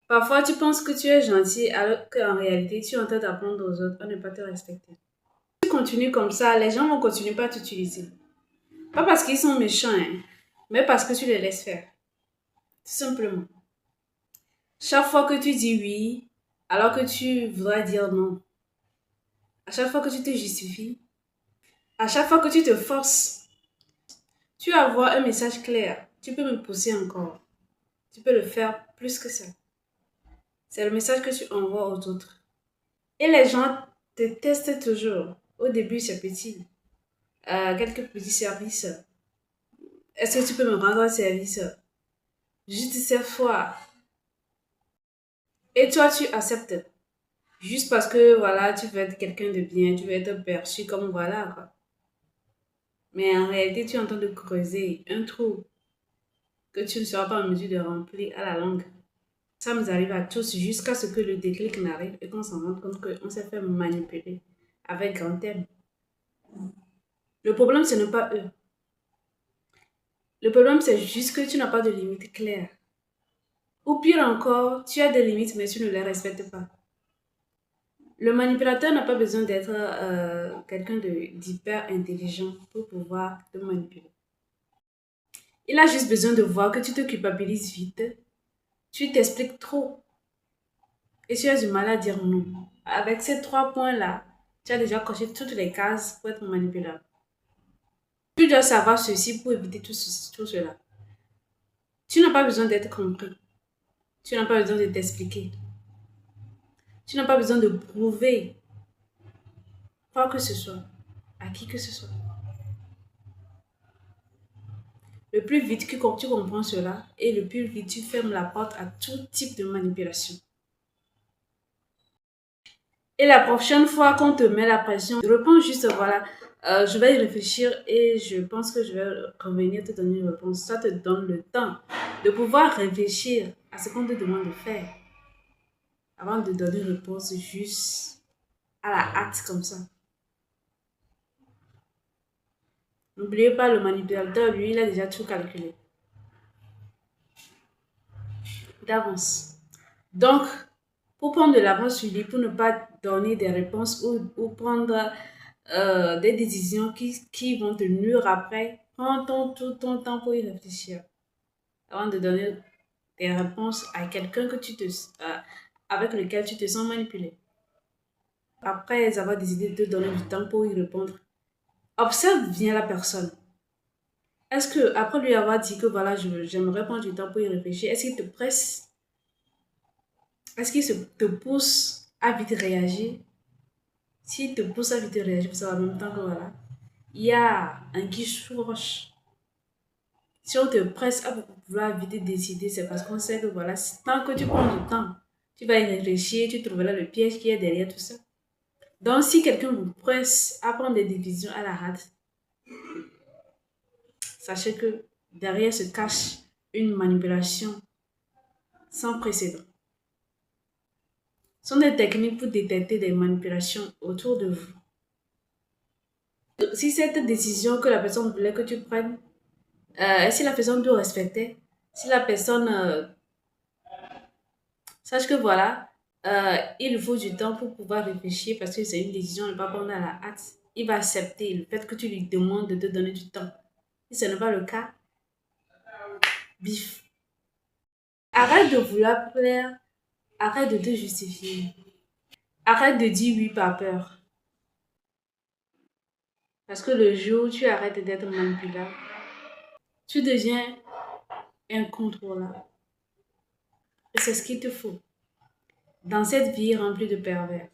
Parfois, tu penses que tu es gentil alors qu'en réalité, tu es en train d'apprendre aux autres à ne pas te respecter. Si tu continues comme ça, les gens vont continuer par t'utiliser. Pas parce qu'ils sont méchants, hein, mais parce que tu les laisses faire. Tout simplement. Chaque fois que tu dis oui, alors que tu voudrais dire non. À chaque fois que tu te justifies. À chaque fois que tu te forces. Tu envoies un message clair. Tu peux me pousser encore. Tu peux le faire plus que ça. C'est le message que tu envoies aux autres. Et les gens te testent toujours. Au début, c'est petit. Quelques petits services. Est-ce que tu peux me rendre un service? Juste cette fois. Et toi, tu acceptes. Juste parce que, voilà, tu veux être quelqu'un de bien, tu veux être perçu comme voilà, quoi. Mais en réalité, tu es en train de creuser un trou que tu ne seras pas en mesure de remplir à la longue. Ça nous arrive à tous jusqu'à ce que le déclic n'arrive et qu'on s'en rende compte qu'on s'est fait manipuler avec grand thème. Le problème, ce n'est pas eux. Le problème, c'est juste que tu n'as pas de limites claires. Ou pire encore, tu as des limites, mais tu ne les respectes pas. Le manipulateur n'a pas besoin d'être quelqu'un d'hyper intelligent pour pouvoir te manipuler. Il a juste besoin de voir que tu te culpabilises vite, tu t'expliques trop et tu as du mal à dire non. Avec ces trois points-là, tu as déjà coché toutes les cases pour être manipulable. Tu dois savoir ceci pour éviter tout cela. Tu n'as pas besoin d'être compris. Tu n'as pas besoin de t'expliquer. Tu n'as pas besoin de prouver quoi que ce soit à qui que ce soit. Le plus vite que tu comprends cela et le plus vite tu fermes la porte à tout type de manipulation. Et la prochaine fois qu'on te met la pression, réponds juste, voilà, je vais y réfléchir et je pense que je vais revenir te donner une réponse. Ça te donne le temps de pouvoir réfléchir à ce qu'on te demande de faire avant de donner une réponse juste à la hâte comme ça. N'oubliez pas, le manipulateur, lui, il a déjà tout calculé d'avance. Donc, pour prendre de l'avance sur lui, pour ne pas donner des réponses ou prendre des décisions qui vont te nuire après, prends tout ton temps pour y réfléchir avant de donner des réponses à quelqu'un avec lequel tu te sens manipulé. Après avoir décidé de te donner du temps pour y répondre, observe bien la personne. Est-ce que après lui avoir dit que voilà, j'aimerais prendre du temps pour y réfléchir, est-ce qu'il te presse? Est-ce qu'il te pousse à vite réagir? S'il te pousse à vite réagir, c'est en même temps que voilà, il y a un guiche sous roche. Si on te presse à vouloir vite décider, c'est parce qu'on sait que voilà, tant que tu prends du temps, tu vas y réfléchir, tu trouveras le piège qui est derrière tout ça. Donc, si quelqu'un vous presse à prendre des décisions à la hâte, sachez que derrière se cache une manipulation sans précédent. Ce sont des techniques pour détecter des manipulations autour de vous. Si cette décision que la personne voulait que tu prennes, si la personne te respectait, si la personne sache que voilà, il faut du temps pour pouvoir réfléchir parce que c'est une décision, ne pas prendre à la hâte. Il va accepter le fait que tu lui demandes de te donner du temps. Si ce n'est pas le cas, bif. Arrête de vouloir plaire, arrête de te justifier, arrête de dire oui par peur. Parce que le jour où tu arrêtes d'être manipulable, tu deviens incontrôlable. Et c'est ce qu'il te faut dans cette vie remplie de pervers.